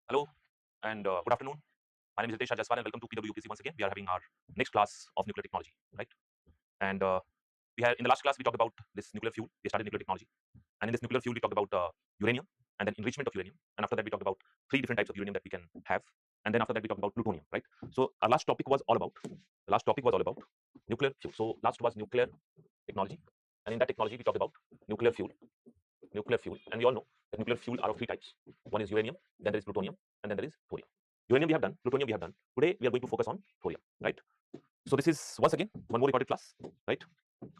Hello and good afternoon. My name is Ritesh Jaswal and welcome to PWPC once again. We are having our next class of nuclear technology, right? And we had in the last class we talked about this nuclear fuel. We started nuclear technology, and in this nuclear fuel we talked about uranium and then enrichment of uranium. And after that we talked about three different types of uranium that we can have. And then after that we talked about plutonium, right? So our last topic was all about nuclear fuel. So last was nuclear technology, and in that technology we talked about nuclear fuel, and we all know that nuclear fuel are of three types. One is uranium, then there is plutonium, and then there is thorium. Uranium we have done, plutonium we have done. Today we are going to focus on thorium, right? So this is once again one more recorded class, right,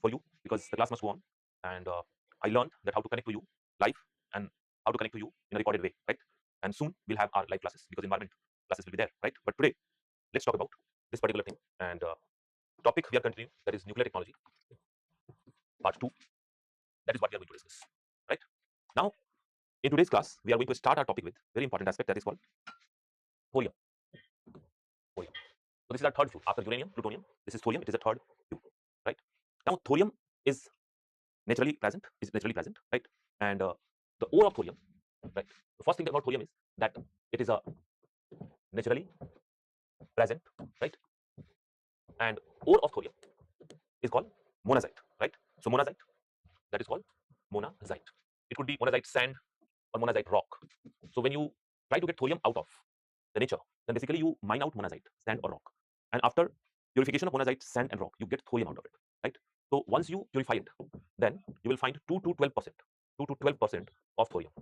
for you, because the class must go on. And I learned that how to connect to you live and how to connect to you in a recorded way, right? And soon we'll have our live classes because environment classes will be there, right? But today let's talk about this particular thing. And topic we are continuing, that is nuclear technology, part 2. That is what we are going to discuss, right? Now in today's class we are going to start our topic with very important aspect that is called thorium. Thorium. So this is our third fuel after uranium, plutonium. This is thorium. It is a third fuel, right? Now thorium is naturally present, right? And the ore of thorium, right? The first thing about thorium is that it is a naturally present, right? And ore of thorium is called monazite, right? So monazite, that is called monazite. It could be monazite sand or monazite rock. So when you try to get thorium out of the nature, then basically you mine out monazite sand or rock, and after purification of monazite sand and rock, you get thorium out of it, right? So once you purify it, then you will find 2 to 12% of thorium,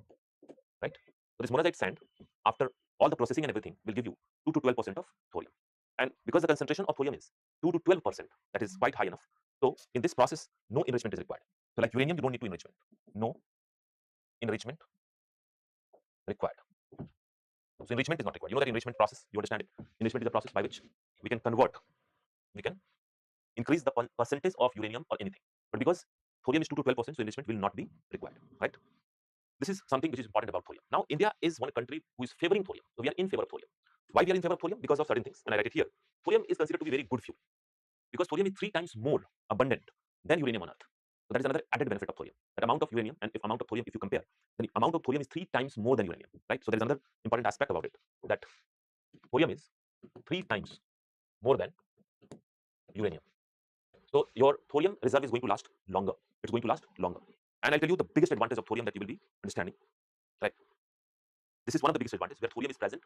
right? So this monazite sand, after all the processing and everything, will give you 2 to 12% of thorium. And because the concentration of thorium is 2 to 12%, that is quite high enough. So in this process, no enrichment is required. So like uranium, you don't need to enrichment. No enrichment required. So enrichment is not required. You know that enrichment process, you understand it. Enrichment is a process by which we can increase the percentage of uranium or anything. But because thorium is 2 to 12%, so enrichment will not be required, right? This is something which is important about thorium. Now, India is one country who is favoring thorium. So we are in favor of thorium. Why we are in favor of thorium? Because of certain things. And I write it here. Thorium is considered to be very good fuel because thorium is 3 times more abundant than uranium on Earth. So that is another added benefit of thorium. That amount of uranium and amount of thorium, if you compare, then the amount of thorium is 3 times more than uranium, right? So there is another important aspect about it, that thorium is 3 times more than uranium. So your thorium reserve is going to last longer. It's going to last longer. And I'll tell you the biggest advantage of thorium that you will be understanding. Right? This is one of the biggest advantages where thorium is present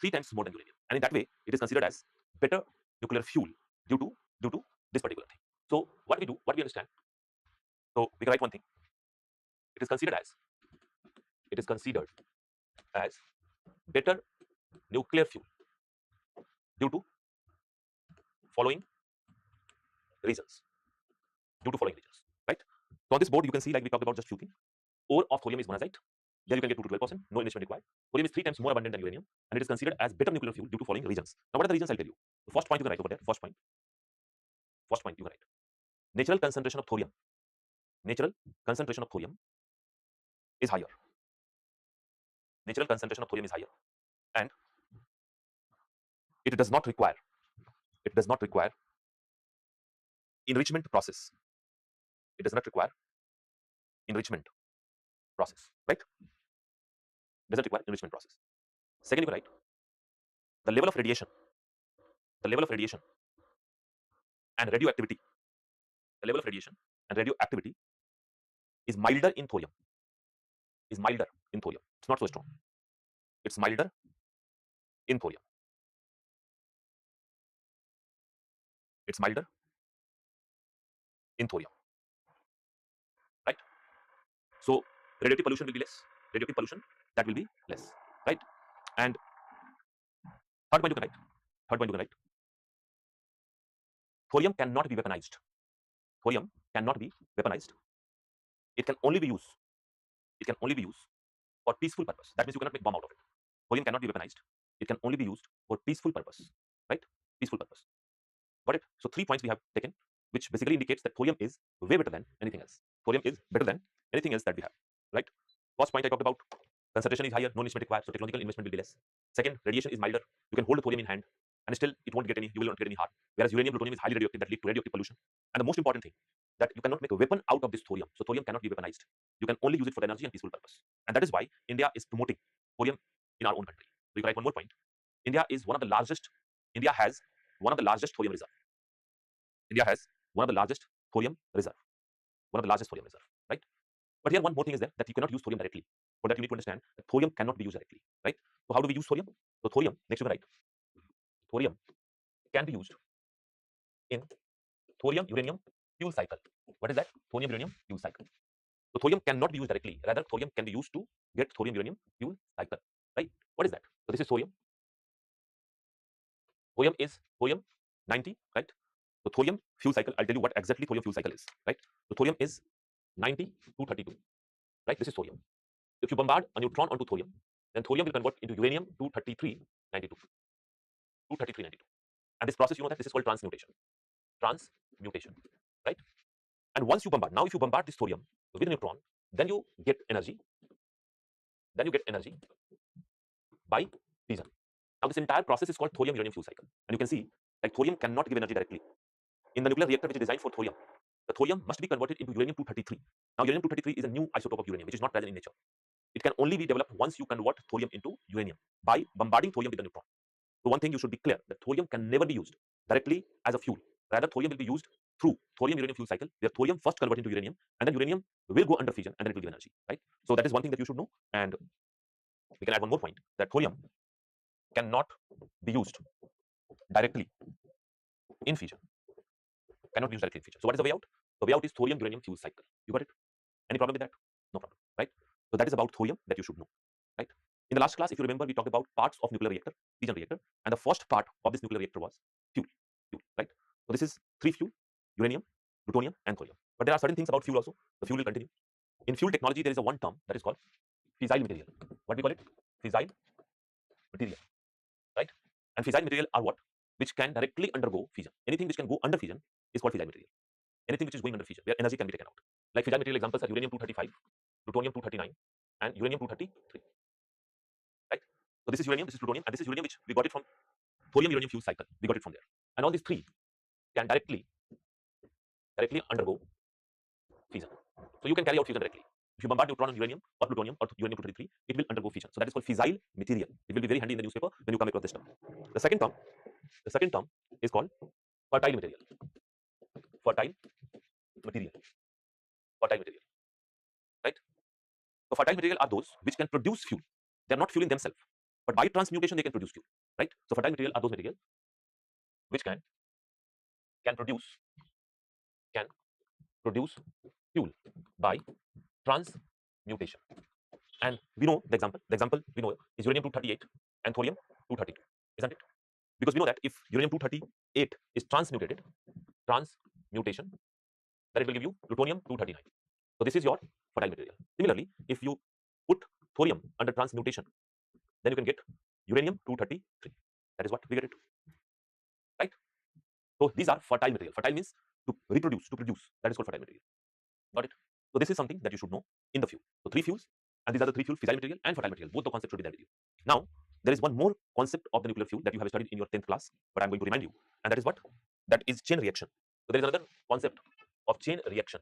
3 times more than uranium. And in that way, it is considered as better nuclear fuel due to this particular thing. So what we do, what we understand. So we can write one thing. It is considered as better nuclear fuel due to following reasons. Right? So on this board, you can see, like we talked about just few things. Ore of thorium is monazite. There you can get 2 to 12%, no enrichment required. Thorium is 3 times more abundant than uranium, and it is considered as better nuclear fuel due to following reasons. Now, what are the reasons? I'll tell you. The first point you can write over there. First point you can write. Natural concentration of thorium. Natural concentration of thorium is higher. Natural concentration of thorium is higher, and it does not require enrichment process. It does not require enrichment process, right? Doesn't require enrichment process. Second, you can write the level of radiation and radioactivity. The level of radiation and radioactivity is milder in thorium. It's not so strong. It's milder in thorium. It's milder in thorium. Right? So radioactive pollution will be less. Radioactive pollution, that will be less. Right? And third point you can write. Thorium cannot be weaponized. It can only be used for peaceful purpose. That means you cannot make bomb out of it. Thorium cannot be weaponized. It can only be used for peaceful purpose. Right? Peaceful purpose. Got it? So 3 points we have taken, which basically indicates that thorium is way better than anything else. Thorium is better than anything else that we have. Right? First point I talked about, concentration is higher, no investment required, so technological investment will be less. Second, radiation is milder. You can hold the thorium in hand, and still you will not get any harm. Whereas uranium, plutonium is highly radioactive, that lead to radioactive pollution. And the most important thing, that you cannot make a weapon out of this thorium. So thorium cannot be weaponized. You can only use it for the energy and peaceful purpose. And that is why India is promoting thorium in our own country. we can write one more point. India has one of the largest thorium reserve. India has one of the largest thorium reserve. One of the largest thorium reserve, right? But here one more thing is there that you cannot use thorium directly. For that you need to understand that thorium cannot be used directly, right? So how do we use thorium? So thorium, next you can write, thorium can be used in thorium uranium fuel cycle. What is that? Thorium uranium fuel cycle. So thorium cannot be used directly. Rather, thorium can be used to get thorium uranium fuel cycle, right? What is that? So this is thorium. Thorium is thorium 90, right? So thorium fuel cycle, I'll tell you what exactly thorium fuel cycle is, right? So thorium is 90 to 32, right? This is thorium. If you bombard a neutron onto thorium, then thorium will convert into uranium 23392. 23392. And this process, you know that this is called transmutation. Transmutation, right? And once you bombard, now if you bombard this thorium with a neutron, then you get energy. Then you get energy by fission. Now this entire process is called thorium uranium fuel cycle. And you can see like thorium cannot give energy directly. In the nuclear reactor which is designed for thorium, the thorium must be converted into uranium 233. Now uranium 233 is a new isotope of uranium which is not present in nature. It can only be developed once you convert thorium into uranium by bombarding thorium with a neutron. So one thing you should be clear that thorium can never be used directly as a fuel. Rather, thorium will be used through thorium uranium fuel cycle, where thorium first converts into uranium, and then uranium will go under fission, and then it will give energy, right? So that is one thing that you should know. And we can add one more point that thorium cannot be used directly in fission. Cannot be used directly in fission. So what is the way out? The way out is thorium uranium fuel cycle. You got it? Any problem with that? No problem, right? So that is about thorium that you should know, right? In the last class, if you remember, we talked about parts of nuclear reactor, fission reactor, and the first part of this nuclear reactor was fuel, right? So this is three fuel: uranium, plutonium, and thorium. But there are certain things about fuel also. The fuel will continue. In fuel technology, there is a one term that is called fissile material. What we call it? Fissile material, right? And fissile material are what? Which can directly undergo fission. Anything which can go under fission is called fissile material. Anything which is going under fission, where energy can be taken out. Like fissile material examples are uranium 235, plutonium 239, and uranium 233. Right? So this is uranium, this is plutonium, and this is uranium which we got it from thorium uranium fuel cycle. We got it from there. And all these three can directly undergo fission. So you can carry out fission directly. If you bombard neutron on uranium or plutonium or uranium 233, it will undergo fission. So that is called fissile material. It will be very handy in the newspaper when you come across this term. The second term is called fertile material. Fertile material. Fertile material. Right? So fertile material are those which can produce fuel. They are not fuel in themselves, but by transmutation they can produce fuel. Right? So fertile material are those materials which can produce fuel by transmutation. And we know the example we know is uranium 238 and thorium 232, isn't it? Because we know that if uranium 238 is transmutation, then it will give you plutonium 239. So this is your fertile material. Similarly, if you put thorium under transmutation, then you can get uranium 233. That is what we get it, right? So these are fertile material. Fertile means to reproduce, to produce. That is called fertile material. Got it? So this is something that you should know in the fuel. So three fuels, and these are the three fuels: fissile material and fertile material. Both the concepts should be there with you. Now, there is one more concept of the nuclear fuel that you have studied in your 10th class, but I'm going to remind you, and that is what? That is chain reaction. So there is another concept of chain reaction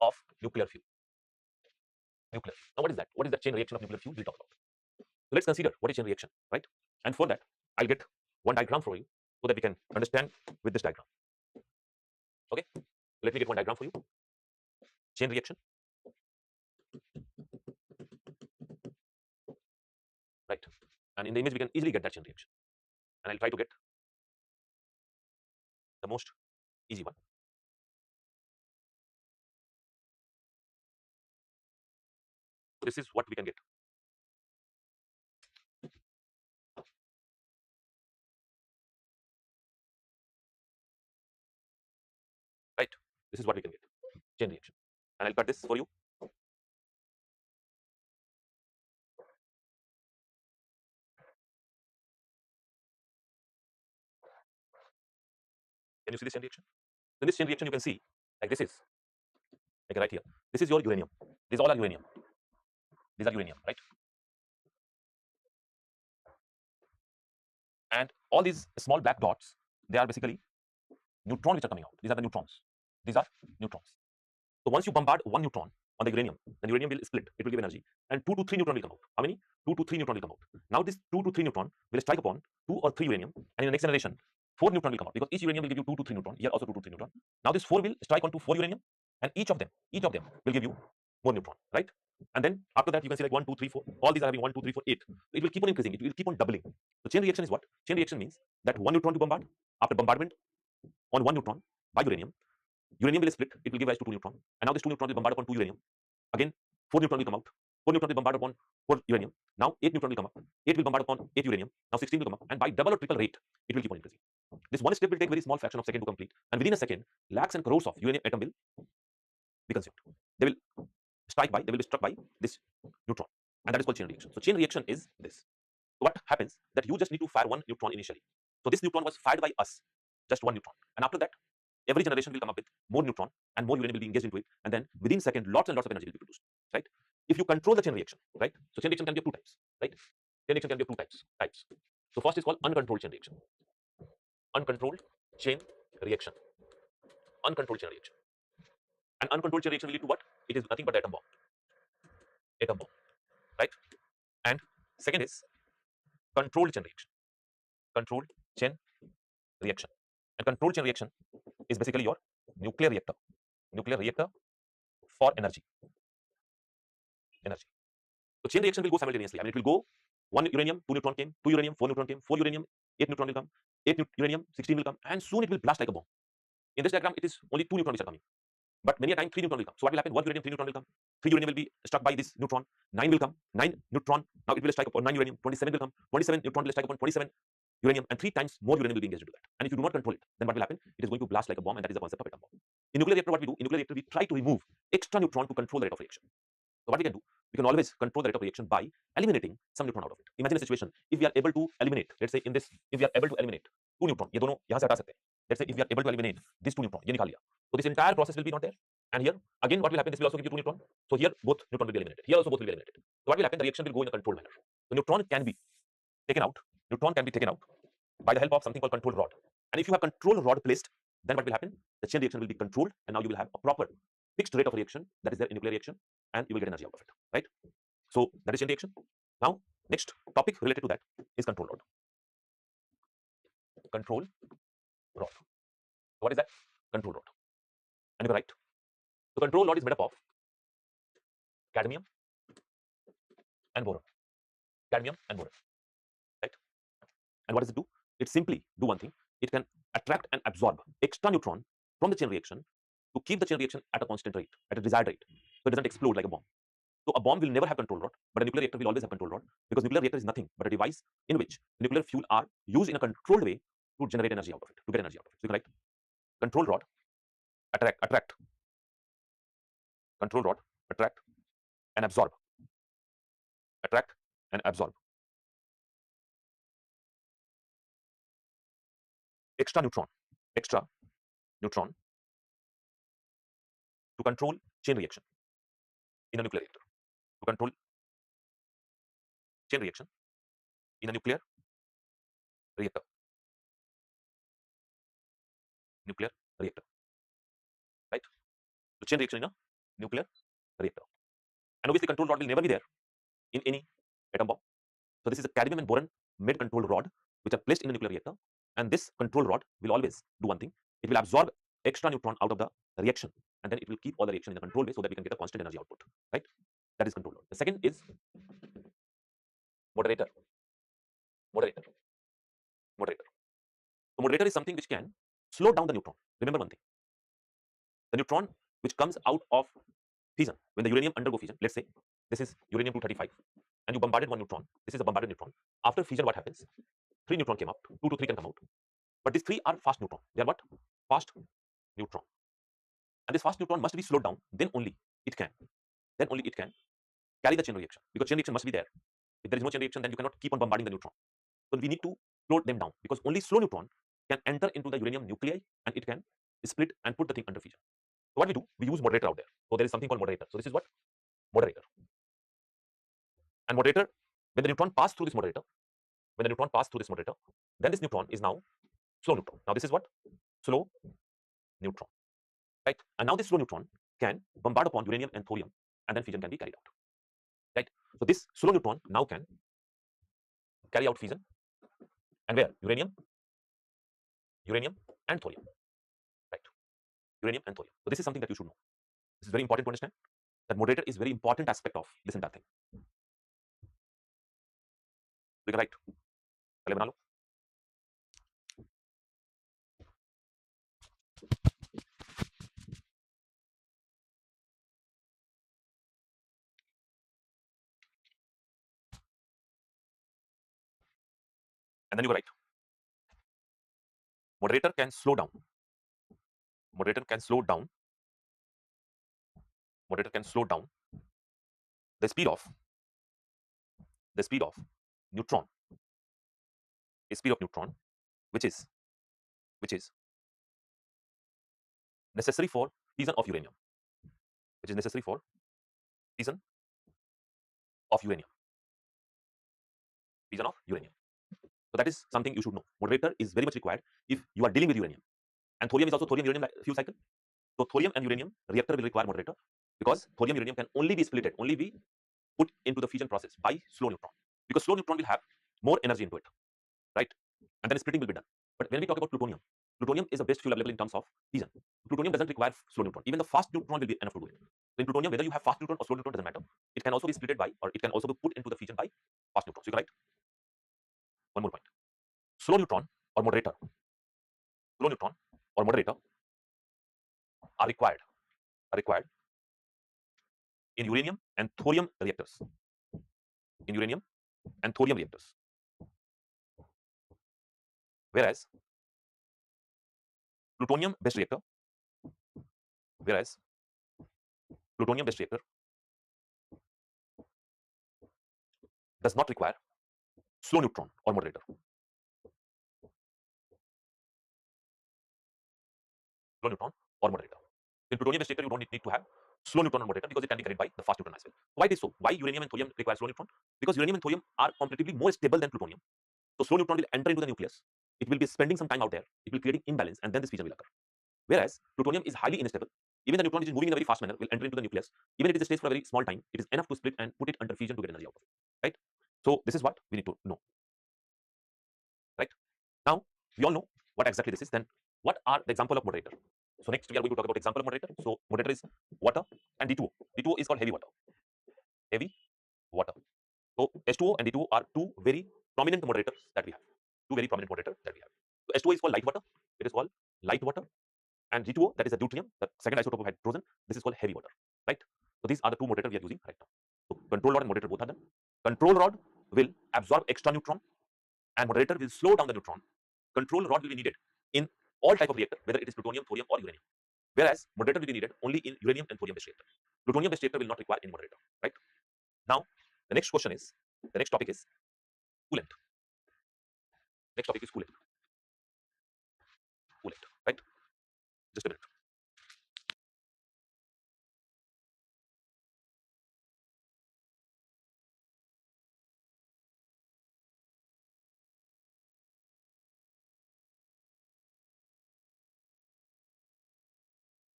of nuclear fuel. Nuclear. Now, what is that? What is the chain reaction of nuclear fuel? We'll talk about. So let's consider what is chain reaction, right? And for that, I'll get one diagram for you so that we can understand with this diagram. Okay? Let me get one diagram for you. Chain reaction. Right? And in the image, we can easily get that chain reaction. And I'll try to get the most easy one. This is what we can get. Right? This is what we can get. Chain reaction. And I'll cut this for you. Can you see this chain reaction? In this chain reaction, you can see like this is, like right here. This is your uranium. These all are uranium. These are uranium, right? And all these small black dots, they are basically neutrons which are coming out. These are the neutrons. These are neutrons. So once you bombard one neutron on the uranium, then uranium will split, it will give energy, and 2 to 3 neutron will come out. How many? 2 to 3 neutron will come out. Now this 2 to 3 neutron will strike upon 2 or 3 uranium, and in the next generation 4 neutron will come out, because each uranium will give you 2 to 3 neutron. Here also 2 to 3 neutron. Now this 4 will strike onto 4 uranium, and each of them will give you more neutron, right? And then after that you can see like 1 2 3 4, all these are having 1 2 3 4 8. It will keep on increasing, it will keep on doubling. So chain reaction is what? Chain reaction means that 1 neutron to bombard. After bombardment on 1 neutron by uranium will split, it will give rise to 2 neutron, and now this 2 neutron will bombard upon 2 uranium. Again 4 neutron will come out, 4 neutron will bombard upon 4 uranium. Now 8 neutron will come up, 8 will bombard upon 8 uranium. Now 16 will come up, and by double or triple rate it will keep on increasing. This one step will take very small fraction of second to complete, and within a second lakhs and crores of uranium atom will be consumed. They will be struck by this neutron, and that is called chain reaction. So chain reaction is this. What happens that you just need to fire 1 neutron initially. So this neutron was fired by us, just 1 neutron, and after that every generation will come up with more neutron, and more uranium will be engaged into it, and then within second lots and lots of energy will be produced, right? If you control the chain reaction, right? So chain reaction can be of 2 types, right? Chain reaction can be of 2 types. So first is called uncontrolled chain reaction. Uncontrolled chain reaction. Uncontrolled chain reaction. And uncontrolled chain reaction will lead to what? It is nothing but atom bomb. Atom bomb, right? And second is controlled chain reaction. Controlled chain reaction. And controlled chain reaction is basically your nuclear reactor. Nuclear reactor for energy. Energy. So chain reaction will go simultaneously. I mean, it will go 1 uranium, 2 neutron came, 2 uranium, 4 neutron came, 4 uranium, 8 neutron will come, 8 uranium, 16 will come, and soon it will blast like a bomb. In this diagram, it is only 2 neutrons which are coming, but many a time 3 neutron will come. So what will happen? 1 uranium, 3 neutron will come, 3 uranium will be struck by this neutron, 9 will come, 9 neutron. Now it will strike upon 9 uranium, 27 will come, 27 neutron will strike upon 27 uranium, and 3 times more uranium will be engaged into that. And if you do not control it, then what will happen? It is going to blast like a bomb, and that is the concept of atom bomb. In nuclear reactor, what we do? In nuclear reactor, we try to remove extra neutron to control the rate of reaction. So what we can do? We can always control the rate of reaction by eliminating some neutron out of it. Imagine a situation, if we are able to eliminate, let's say in this, if we are able to eliminate 2 neutron, ये दोनों यहाँ से हटा सकते हैं. Let's say if we are able to eliminate these 2 neutron, ये निकाल लिया. So this entire process will be not there. And here again, what will happen? This will also give you 2 neutron. So here both neutron will be eliminated. Here also both will be eliminated. So what will happen? The reaction will go in a controlled manner. The neutron can be taken out. Neutron can be taken out by the help of something called control rod. And if you have control rod placed, then what will happen? The chain reaction will be controlled, and now you will have a proper fixed rate of reaction that is there in nuclear reaction, and you will get energy out of it, right? So that is chain reaction. Now next topic related to that is control rod. Control rod. What is that? Control rod. And you are right. So control rod is made up of cadmium and boron. Cadmium and boron, right? And what does it do? It simply do one thing. It can attract and absorb extra neutron from the chain reaction to keep the chain reaction at a constant rate, at a desired rate, so it doesn't explode like a bomb. So a bomb will never have control rod, but a nuclear reactor will always have control rod, because nuclear reactor is nothing but a device in which nuclear fuel are used in a controlled way to generate energy out of it, to get energy out of it. So you can write control rod, attract, control rod, attract and absorb, attract and absorb extra neutron to control chain reaction in a nuclear reactor. To control chain reaction in a nuclear reactor. Nuclear reactor, right? So chain reaction in a nuclear reactor. And obviously control rod will never be there in any atom bomb. So this is a cadmium and boron made control rod which are placed in a nuclear reactor, and this control rod will always do one thing. It will absorb extra neutron out of the reaction, and then it will keep all the reaction in a controlled way so that we can get a constant energy output, right? That is control rod. The second is moderator. Moderator. So moderator is something which can slow down the neutron. Remember one thing. The neutron which comes out of fission, when the uranium undergo fission, let's say this is uranium-235, and you bombarded 1 neutron. This is a bombarded neutron. After fission, what happens? 3 neutron came out. 2 to 3 can come out. But these 3 are fast neutron. They are what? Fast neutron. And this fast neutron must be slowed down. Then only it can carry the chain reaction, because chain reaction must be there. If there is no chain reaction, then you cannot keep on bombarding the neutron. So we need to slow them down, because only slow neutron can enter into the uranium nuclei, and it can split and put the thing under fission. So what we do? We use moderator out there. So there is something called moderator. So this is what? Moderator. And moderator, when the neutron pass through this moderator, then this neutron is now slow neutron. Now this is what? Slow neutron, right? And now this slow neutron can bombard upon uranium and thorium and then fission can be carried out. Right? So this slow neutron now can carry out fission, and where? Uranium and thorium. Right? Uranium and thorium. So this is something that you should know. This is very important to understand. That moderator is very important aspect of this entire thing. You can write. पहले बना लो. And then you write. Moderator can slow down. Moderator can slow down. Moderator can slow down the speed of neutron. The speed of neutron, which is necessary for fission of uranium. Which is necessary for fission of uranium. Fission of uranium. So that is something you should know. Moderator is very much required if you are dealing with uranium. And thorium is also thorium uranium fuel cycle. So thorium and uranium reactor will require moderator because thorium uranium can only be splitted, only be put into the fission process by slow neutron, because slow neutron will have more energy into it, right? And then splitting will be done. But when we talk about plutonium, plutonium is the best fuel available in terms of fission. Plutonium doesn't require slow neutron. Even the fast neutron will be enough to do it. In plutonium, whether you have fast neutron or slow neutron doesn't matter. It can also be splitted by, or it can also be put into the fission by fast neutron. So you can write one more point. Slow neutron or moderator. Slow neutron or moderator are required in uranium and thorium reactors. In uranium and thorium reactors. Whereas plutonium based reactor does not require slow neutron or moderator. Slow neutron or moderator. In plutonium based reactor, you don't need to have slow neutron or moderator because it can be carried by the fast neutron as well. Why it is so? Why uranium and thorium require slow neutron? Because uranium and thorium are comparatively more stable than plutonium. So slow neutron will enter into the nucleus. It will be spending some time out there. It will create imbalance, and then this fission will occur. Whereas plutonium is highly unstable. Even the neutron which is moving in a very fast manner will enter into the nucleus. Even if it stays for a very small time, it is enough to split and put it under fission to get energy out of it. Right? So this is what we need to know. Right? Now we all know what exactly this is. Then what are the example of moderator? So next we are going to talk about example of moderator. So moderator is water and D2O. D2O is called heavy water. Heavy water. So H2O and D2O are two very prominent moderators that we have. Two very prominent moderators that we have. So H2O is called light water. It is called light water. And G2O, that is the deuterium, the second isotope of hydrogen, this is called heavy water, right? So these are the two moderators we are using right now. So control rod and moderator both are them. Control rod will absorb extra neutron and moderator will slow down the neutron. Control rod will be needed in all type of reactor, whether it is plutonium, thorium or uranium. Whereas moderator will be needed only in uranium and thorium based reactor. Plutonium based reactor will not require any moderator, right? Now, the next topic is coolant. Next topic is coolant. Coolant, right? Just a minute.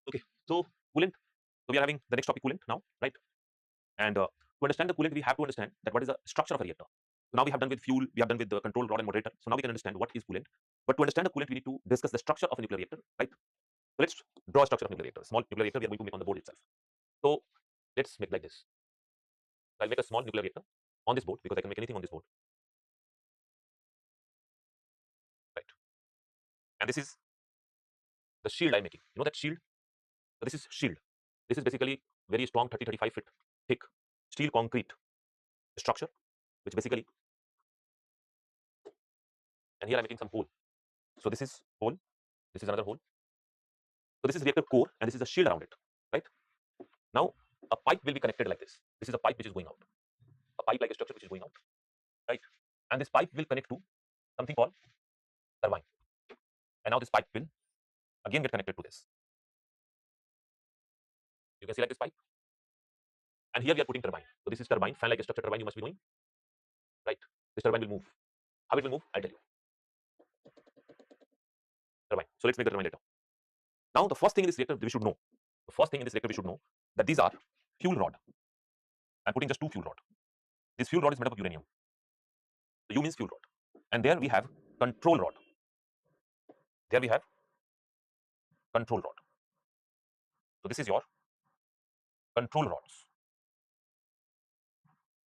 Okay, so coolant. So we are having the next topic, coolant now, right? And to understand the coolant, we have to understand that what is the structure of a reactor. So now we have done with fuel, we have done with the control rod and moderator. So now we can understand what is coolant. But to understand the coolant, we need to discuss the structure of a nuclear reactor, right? So let's draw a structure of nuclear reactor. Small nuclear reactor we are going to make on the board itself. So let's make like this. I'll make a small nuclear reactor on this board because I can make anything on this board, right? And this is the shield I'm making. You know that shield? So this is shield. This is basically very strong 30-35 feet thick steel concrete structure, which basically, and here I'm making some hole. So this is hole, this is another hole. So this is reactor core and this is a shield around it, right? Now a pipe will be connected like this. This is a pipe which is going out. A pipe like a structure which is going out, right? And this pipe will connect to something called turbine. And now this pipe will again get connected to this. You can see like this pipe. And here we are putting turbine. So this is turbine, fan like a structure turbine you must be knowing, right? This turbine will move. How it will move? I'll tell you. Turbine. So let's make the turbine later. Now the first thing in this reactor we should know. The first thing in this reactor we should know that these are fuel rod. I'm putting just two fuel rod. This fuel rod is made up of uranium. The U means fuel rod. And there we have control rod. There we have control rod. So this is your control rods.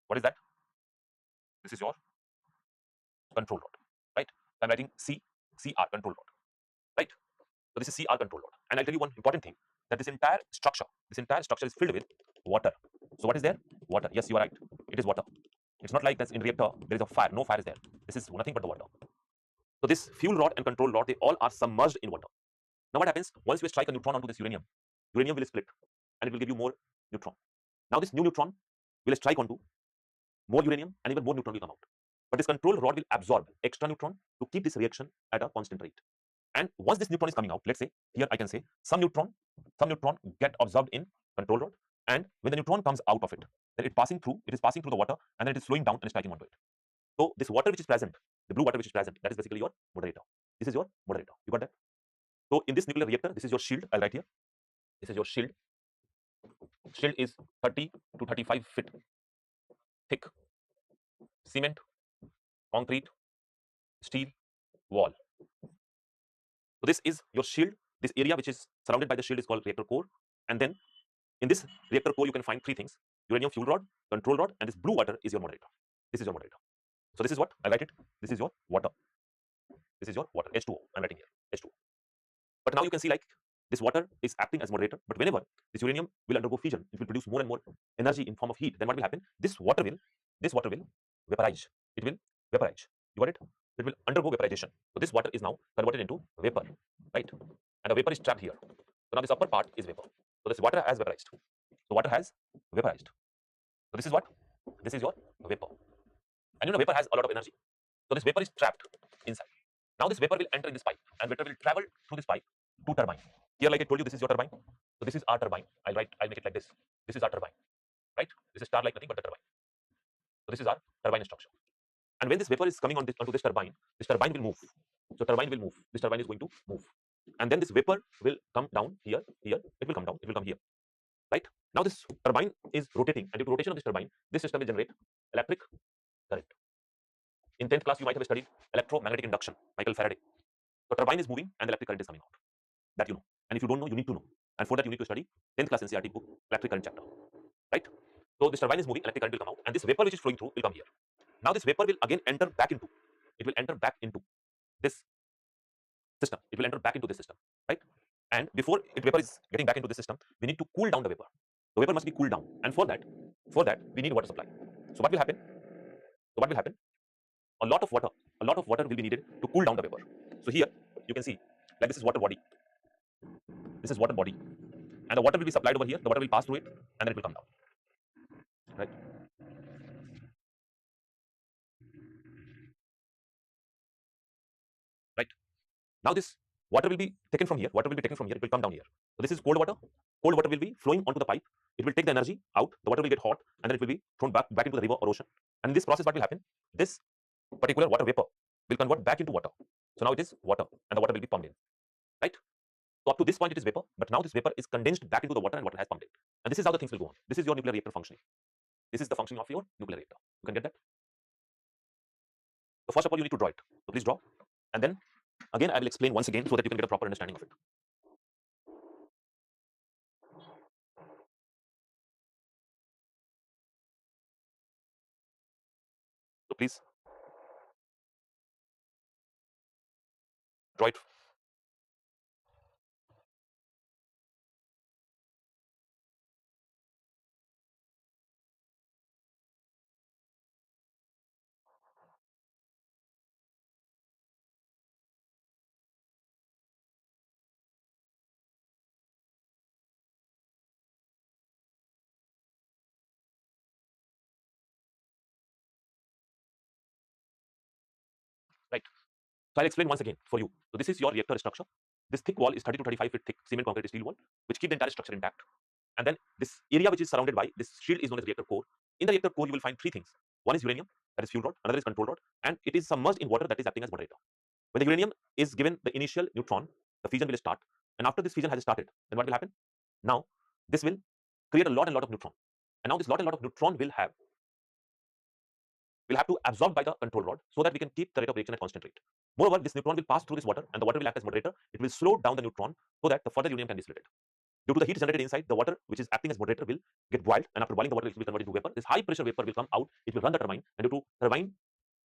What is that? This is your control rod, right? I'm writing CR control rod, right? So this is CR control rod. And I'll tell you one important thing, that this entire structure is filled with water. So what is there? Water. Yes, you are right. It is water. It's not like that in reactor there is a fire. No fire is there. This is nothing but the water. So this fuel rod and control rod, they all are submerged in water. Now what happens? Once you strike a neutron onto this uranium will split and it will give you more neutron. Now this new neutron will strike onto more uranium and even more neutron will come out. But this control rod will absorb extra neutron to keep this reaction at a constant rate. And once this neutron is coming out, let's say here I can say some neutron get absorbed in control rod, and when the neutron comes out of it, then it is passing through the water, and then it is flowing down and striking onto it. So this water which is present, the blue water which is present, that is basically your moderator. This is your moderator. You got that? So in this nuclear reactor, this is your shield. I'll write here. This is your shield. Shield is 30 to 35 feet thick. Cement, concrete, steel, wall. So this is your shield. This area which is surrounded by the shield is called reactor core. And then in this reactor core, you can find three things: uranium fuel rod, control rod, and this blue water is your moderator. This is your moderator. So this is what I write it. This is your water. This is your water. H2O. I'm writing here. H2O. But now you can see like this water is acting as moderator. But whenever this uranium will undergo fission, it will produce more and more energy in form of heat. Then what will happen? This water will vaporize. It will vaporize. You got it? It will undergo vaporization. So this water is now converted into vapor, right? And the vapor is trapped here. So now this upper part is vapor. So this water has vaporized. So water has vaporized. So this is what? This is your vapor. And you know vapor has a lot of energy. So this vapor is trapped inside. Now this vapor will enter in this pipe, and vapor will travel through this pipe to turbine. Here, like I told you, this is your turbine. So this is our turbine. I'll make it like this. This is our turbine, right? This is star like nothing but the turbine. So this is our turbine structure. And when this vapor is coming onto this turbine will move. So turbine will move. This turbine is going to move. And then this vapor will come down here. It will come down. It will come here. Right? Now this turbine is rotating, and due to rotation of this turbine, this system will generate electric current. In 10th class, you might have studied electromagnetic induction, Michael Faraday. So turbine is moving and electric current is coming out. That you know. And if you don't know, you need to know. And for that, you need to study 10th class NCERT book, electric current chapter. Right? So this turbine is moving, electric current will come out, and this vapor which is flowing through will come here. Now this vapor will again enter back into this system. It will enter back into this system, right? And before vapor is getting back into the system, we need to cool down the vapor. The vapor must be cooled down, and for that we need water supply. So what will happen? A lot of water will be needed to cool down the vapor. So here you can see, like this is water body. This is water body, and the water will be supplied over here. The water will pass through it, and then it will come down, right? Right. Now this water will be taken from here. It will come down here. So this is cold water. Cold water will be flowing onto the pipe. It will take the energy out. The water will get hot, and then it will be thrown back into the river or ocean. And in this process, what will happen? This particular water vapor will convert back into water. So now it is water, and the water will be pumped in. Right? So up to this point, it is vapor, but now this vapor is condensed back into the water, and water has pumped in. And this is how the things will go on. This is your nuclear reactor functioning. This is the functioning of your nuclear reactor. You can get that? So first of all, you need to draw it. So please draw, and then again I will explain once again so that you can get a proper understanding of it. So please draw it. Right. So I'll explain once again for you. So this is your reactor structure. This thick wall is 30 to 35 feet thick cement concrete steel wall, which keep the entire structure intact. And then this area which is surrounded by this shield is known as reactor core. In the reactor core, you will find three things. One is uranium, that is fuel rod. Another is control rod, and it is submerged in water, that is acting as moderator. When the uranium is given the initial neutron, the fission will start. And after this fission has started, then what will happen? Now this will create a lot of neutron. And now this lot of neutron will have to absorb by the control rod so that we can keep the rate of reaction at constant rate. Moreover, this neutron will pass through this water and the water will act as moderator. It will slow down the neutron so that the further uranium can be distilled. Due to the heat generated inside, the water which is acting as moderator will get boiled, and after boiling, the water will be converted into vapor. This high pressure vapor will come out. It will run the turbine, and due to turbine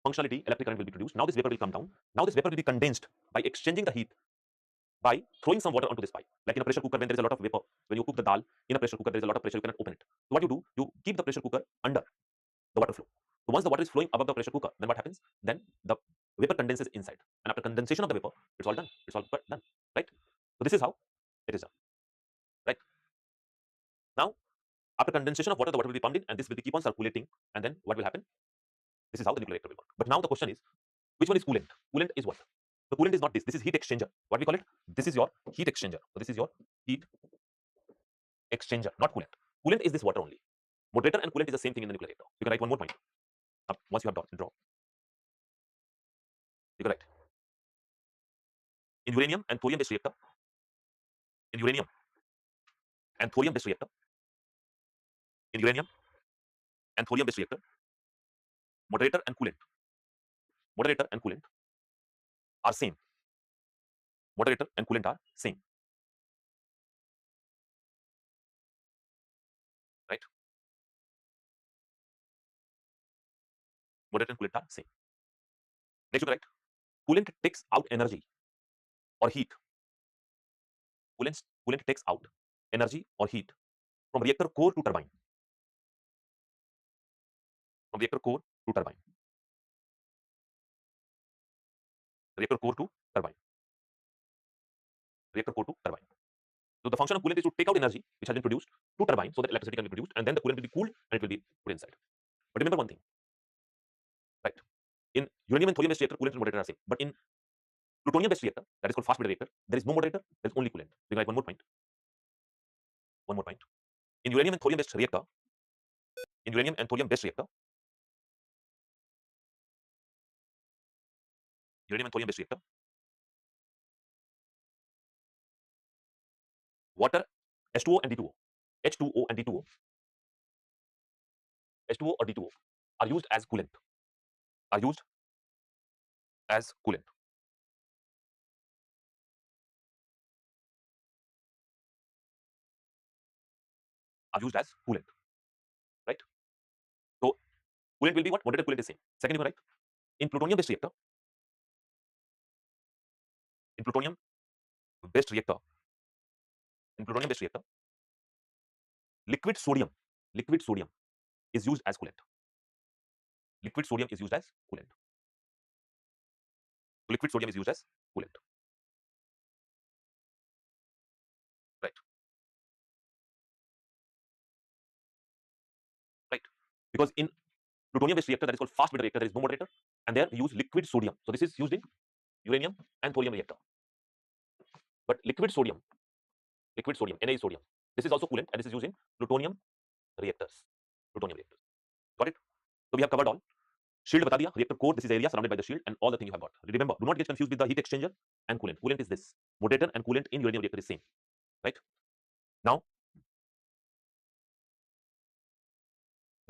functionality, electric current will be produced. Now this vapor will come down. Now this vapor will be condensed by exchanging the heat by throwing some water onto this pipe. Like in a pressure cooker, when there is a lot of vapor, when you cook the dal in a pressure cooker, there is a lot of pressure, you cannot open it. So what you do, you keep the pressure cooker under the water flow. So once the water is flowing above the pressure cooker, then what happens? Then the vapor condenses inside, and after condensation of the vapor, it's all done. It's all done, right? So this is how it is done, right? Now, after condensation of water, the water will be pumped in, and this will be keep on circulating, and then what will happen? This is how the nuclear reactor will work. But now the question is, which one is coolant? Coolant is what? The coolant is not this. This is heat exchanger. What we call it? This is your heat exchanger. So this is your heat exchanger, not coolant. Coolant is this water only. Moderator and coolant is the same thing in the nuclear reactor. You can write one more point. Once you have draw. You can write. In uranium and thorium based reactor, in uranium and thorium based reactor, in uranium and thorium based reactor, moderator and coolant are same. Moderator and coolant are same, right? Moderator and coolant are same. Next, you can write coolant takes out energy or heat. Coolant takes out energy or heat from reactor core to turbine. From reactor core to turbine. Reactor core to turbine. Reactor core to turbine. So the function of coolant is to take out energy which has been produced to turbine so that electricity can be produced, and then the coolant will be cooled and it will be put inside. But remember one thing, right? In uranium and thorium based reactor, coolant and moderator are same. But in plutonium based reactor, that is called fast breeder reactor, there is no moderator, there is only coolant. We can write one more point. One more point. In uranium and thorium based reactor, in uranium and thorium based reactor, uranium and thorium based reactor, water H2O and D2O, H2O and D2O, H2O or D2O are used as coolant. Are used as coolant. Are used as coolant, right? So coolant will be what? Moderator coolant is same. Second, you can write in plutonium based reactor. In plutonium based reactor, liquid sodium is used as coolant. Liquid sodium is used as coolant. Liquid sodium is used as coolant. Right. Right. Because in plutonium based reactor, that is called fast breeder reactor, there is no moderator, and there we use liquid sodium. So this is used in uranium and thorium reactor. But liquid sodium, Na is sodium. This is also coolant, and this is used in plutonium reactors. Got it? So we have covered all. Shield bata diya, reactor core, this is area surrounded by the shield, and all the thing you have got. Remember, do not get confused with the heat exchanger and coolant. Coolant is this. Moderator and coolant in uranium reactor is same. Right? Now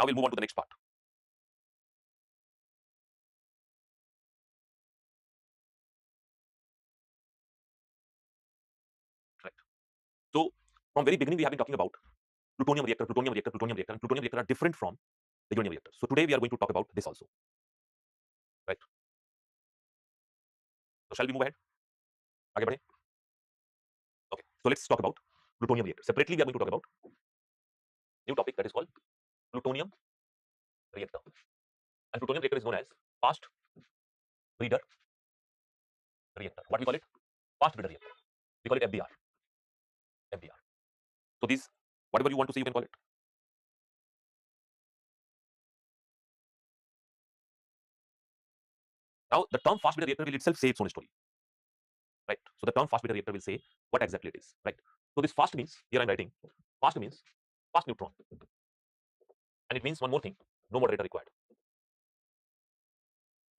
we'll move on to the next part. Right. So from very beginning, we have been talking about plutonium reactor, and plutonium reactor are different from the uranium reactor. So today we are going to talk about this also. Right. So shall we move ahead? Aage badhe? Okay. So let's talk about plutonium reactor. Separately, we are going to talk about new topic that is called plutonium reactor. And plutonium reactor is known as fast breeder reactor. What we call it? Fast breeder reactor. We call it FBR. So these, whatever you want to say, you can call it. Now the term fast breeder reactor will itself say its own story. Right. So the term fast breeder reactor will say what exactly it is. Right. So this fast means, here I'm writing, fast means fast neutron. And it means one more thing, no moderator required.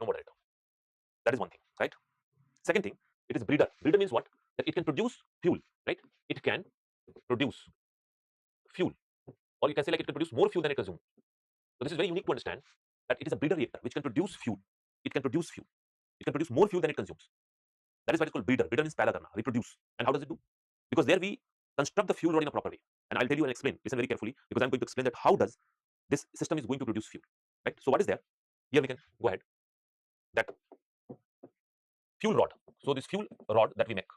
No moderator. That is one thing, right? Second thing, it is breeder. Breeder means what? That it can produce fuel, right? It can produce fuel or you can say like it can produce more fuel than it consumes. So this is very unique to understand that it is a breeder reactor which can produce fuel. It can produce fuel. It can produce more fuel than it consumes. That is why it's called breeder. Breeder means paida karna, reproduce. And how does it do? Because there we construct the fuel rod in a proper way. And I'll tell you and explain. Listen very carefully because I'm going to explain that how does this system is going to produce fuel. Right? So what is there? Here we can go ahead. That fuel rod. So this fuel rod that we make,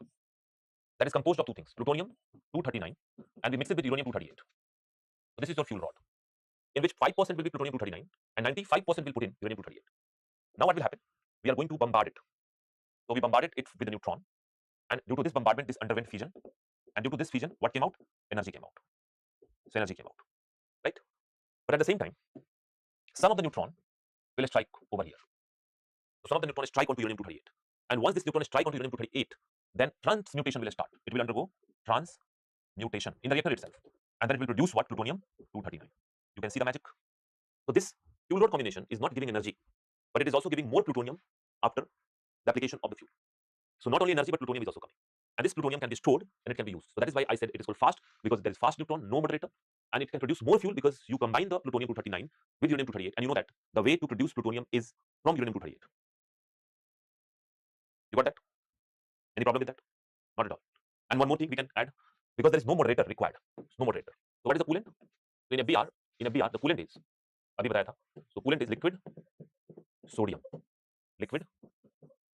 that is composed of two things: plutonium-239, and we mix it with uranium-238. So this is your fuel rod, in which 5% will be plutonium-239 and 95% will put in uranium-238. Now what will happen? We are going to bombard it. So we bombarded it with a neutron, and due to this bombardment, this underwent fission, and due to this fission, what came out? Energy came out. So energy came out, right? But at the same time, some of the neutron will strike over here. So some of the neutron strike onto uranium-238, and once this neutron strike onto uranium-238, then transmutation will start. It will undergo transmutation in the reactor itself, and then it will produce what? Plutonium-239. You can see the magic. So this fuel rod combination is not giving energy, but it is also giving more plutonium after the application of the fuel. So not only energy, but plutonium is also coming. And this plutonium can be stored and it can be used. So that is why I said it is called fast, because there is fast neutron, no moderator, and it can produce more fuel because you combine the plutonium-239 with uranium-238, and you know that the way to produce plutonium is from uranium-238. You got that? Any problem with that? Not at all. And one more thing we can add, because there is no moderator required. No moderator. So what is the coolant? So in a BR, the coolant is, अभी बताया था. So coolant is liquid sodium. Liquid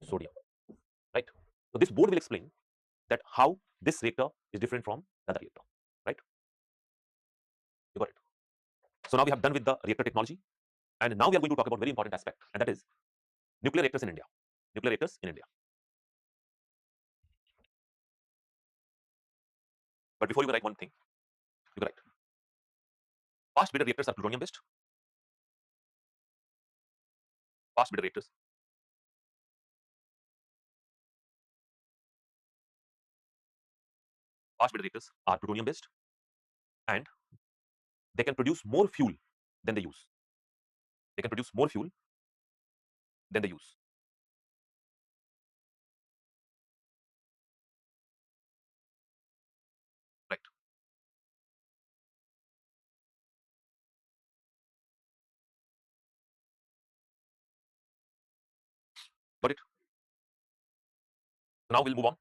sodium. Right? So this board will explain that how this reactor is different from the other reactor. Right? You got it. So now we have done with the reactor technology, and now we are going to talk about very important aspect, and that is nuclear reactors in India. Nuclear reactors in India. But before you write one thing, you write fast breeder reactors are plutonium based. Fast breeder reactors. Fast breeder reactors are plutonium based, and they can produce more fuel than they use. They can produce more fuel than they use. Right. Got it? Now we'll move on.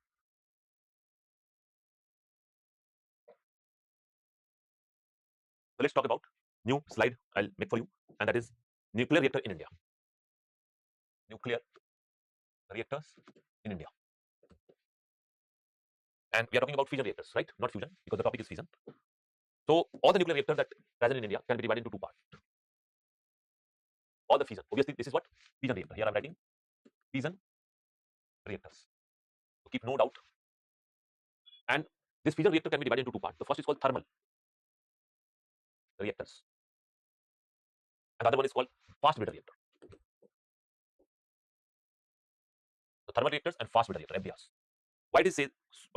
So let's talk about new slide I'll make for you, and that is nuclear reactor in India. Nuclear reactors in India. And we are talking about fission reactors, right? Not fusion, because the topic is fission. So all the nuclear reactors that present in India can be divided into two parts. All the fission. Obviously, this is what? Fission reactor. Here I'm writing fission reactors. So keep no doubt. And this fission reactor can be divided into two parts. The first is called thermal reactors, and the other one is called fast breeder reactor. So thermal reactors and fast breeder reactor, FBRs. Why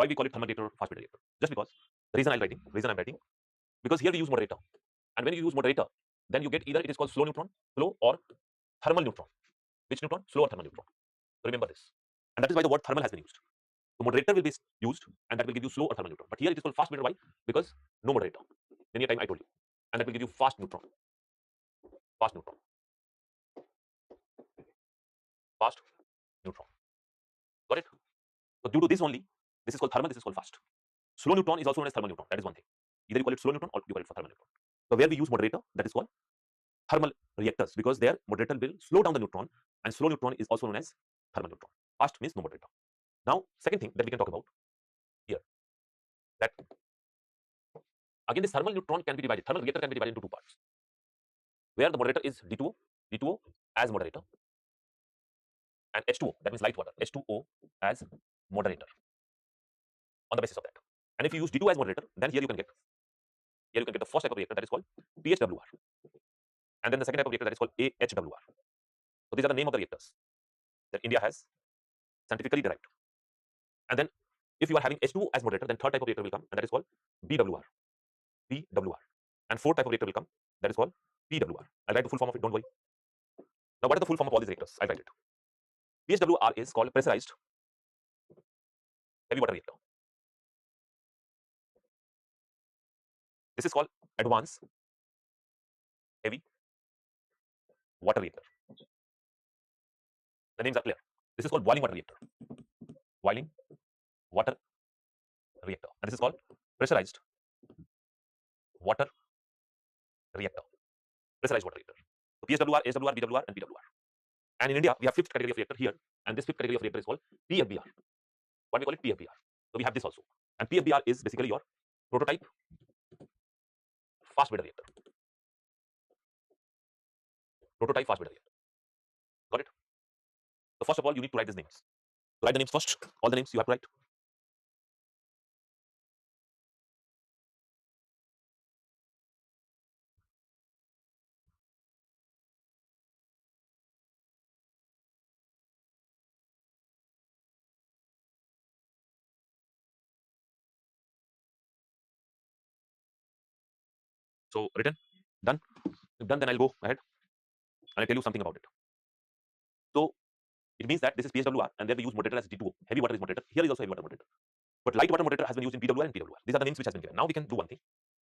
we call it thermal reactor or fast breeder reactor? Just because the reason I'm writing, because here we use moderator, and when you use moderator, then you get either it is called slow neutron flow or thermal neutron. Which neutron? Slow or thermal neutron. So remember this, and that is why the word thermal has been used. So moderator will be used, and that will give you slow or thermal neutron. But here it is called fast breeder. Why? Because no moderator. Many a time I told you, and that will give you fast neutron. Fast neutron. Fast neutron. Got it? So due to this only, this is called thermal, this is called fast. Slow neutron is also known as thermal neutron. That is one thing. Either you call it slow neutron or you call it for thermal neutron. So where we use moderator, that is called thermal reactors, because their moderator will slow down the neutron, and slow neutron is also known as thermal neutron. Fast means no moderator. Now, second thing that we can talk about here, that again this thermal neutron can be divided, thermal reactor can be divided into two parts, where the moderator is D2O as moderator, and H2O, that means light water, H2O as moderator on the basis of that. And if you use D2 as moderator, then here you can get the first type of reactor, that is called PHWR, and then the second type of reactor, that is called AHWR. So these are the name of the reactors that India has scientifically derived. And then if you are having H2O as moderator, then third type of reactor will come, and that is called BWR. And fourth type of reactor will come, that is called PWR. I'll write the full form of it, don't worry. Now what is the full form of all these reactors? I'll write it. PHWR is called pressurized heavy water reactor. This is called advanced heavy water reactor. The names are clear. This is called boiling water reactor. Boiling water reactor. And this is called pressurized water reactor. Pressurized water reactor. So PSWR, SWR, BWR, and PWR. And in India, we have fifth category of reactor here, and this fifth category of reactor is called PFBR. What we call it? PFBR. So we have this also. And PFBR is basically your prototype fast breeder reactor. Prototype fast breeder reactor. Got it? So first of all, you need to write these names. So write the names first. All the names you have to write. So written, done. If done, then I'll go ahead and I'll tell you something about it. So it means that this is PSWR, and there we use moderator as D2O. Heavy water is moderator. Here is also heavy water moderator. But light water moderator has been used in PWR and PWR. These are the names which has been given. Now we can do one thing.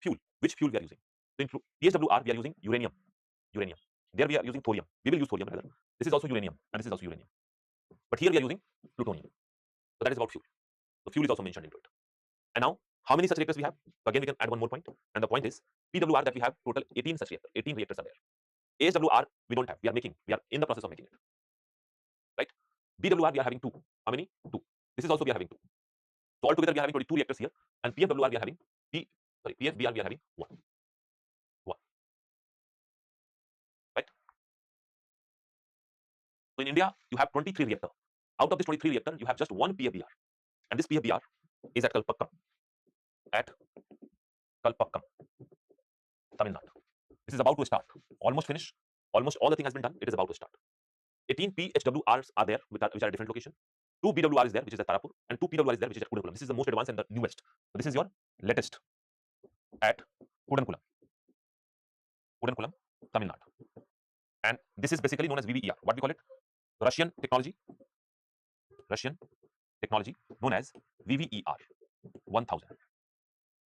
Fuel. Which fuel we are using? So in PSWR, we are using uranium. Uranium. There we are using thorium. We will use thorium rather. This is also uranium, and this is also uranium. But here we are using plutonium. So that is about fuel. So fuel is also mentioned into it. And now, how many such reactors we have? So again, we can add one more point. And the point is, PWR that we have total 18 such reactors. 18 reactors are there. ASWR we don't have. We are making. We are in the process of making it. Right? BWR we are having 2. How many? 2. This is also we are having 2. So altogether we are having 22 reactors here. And PFWR we are having PFBR we are having 1. Right? So in India, you have 23 reactors. Out of this 23 reactor, you have just one PFBR. And this PFBR is at Kalpakkam. Tamil Nadu. This is about to start. Almost finished. Almost all the thing has been done. It is about to start. 18 PHWRs are there, which are at different location. 2 BWR is there, which is at Tarapur, and 2 PWR is there, which is at Kudankulam. This is the most advanced and the newest. So this is your latest at Kudankulam, Tamil Nadu. And this is basically known as VVER. What we call it? Russian technology known as VVER 1000.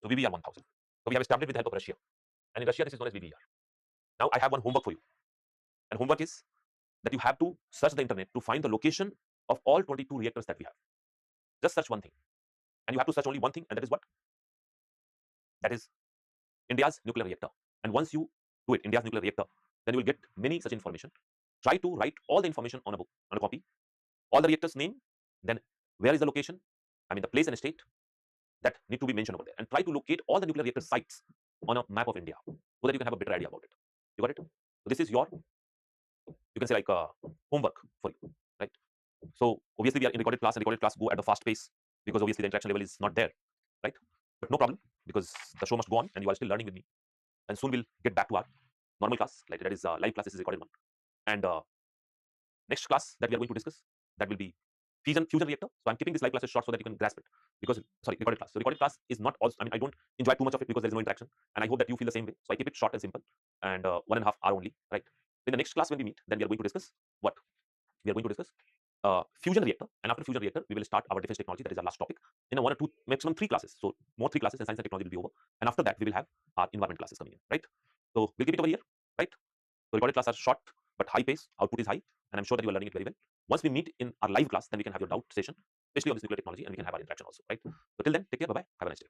So VVER 1000. So we have established with the help of Russia. And in Russia, this is known as VVER. Now I have one homework for you. And homework is that you have to search the internet to find the location of all 22 reactors that we have. Just search one thing. And you have to search only one thing, and that is what? That is India's nuclear reactor. And once you do it, India's nuclear reactor, then you will get many such information. Try to write all the information on a book, on a copy, all the reactors' name, then where is the location, I mean the place and state that need to be mentioned over there. And try to locate all the nuclear reactor sites on a map of India so that you can have a better idea about it. You got it? So this is your, you can say like homework for you, right? So obviously we are in recorded class, and recorded class go at a fast pace because obviously the interaction level is not there, right? But no problem, because the show must go on and you are still learning with me. And soon we'll get back to our normal class, like that is live class. This is recorded one. And next class that we are going to discuss, that will be fusion reactor. So I'm keeping this live classes short so that you can grasp it, because recorded class. So recorded class is not also, I mean, I don't enjoy too much of it because there is no interaction, and I hope that you feel the same way. So I keep it short and simple, and 1.5 hour only, right? In the next class when we meet, then we are going to discuss what? We are going to discuss fusion reactor, and after fusion reactor, we will start our defense technology. That is our last topic. In 1 or 2, maximum 3 classes. So more 3 classes, and science and technology will be over. And after that, we will have our environment classes coming in, right? So we'll keep it over here, right? So recorded classes are short but high pace. Output is high, and I'm sure that you are learning it very well. Once we meet in our live class, then we can have your doubt session, especially on this nuclear technology, and we can have our interaction also, right? So till then, take care. Bye bye. Have a nice day.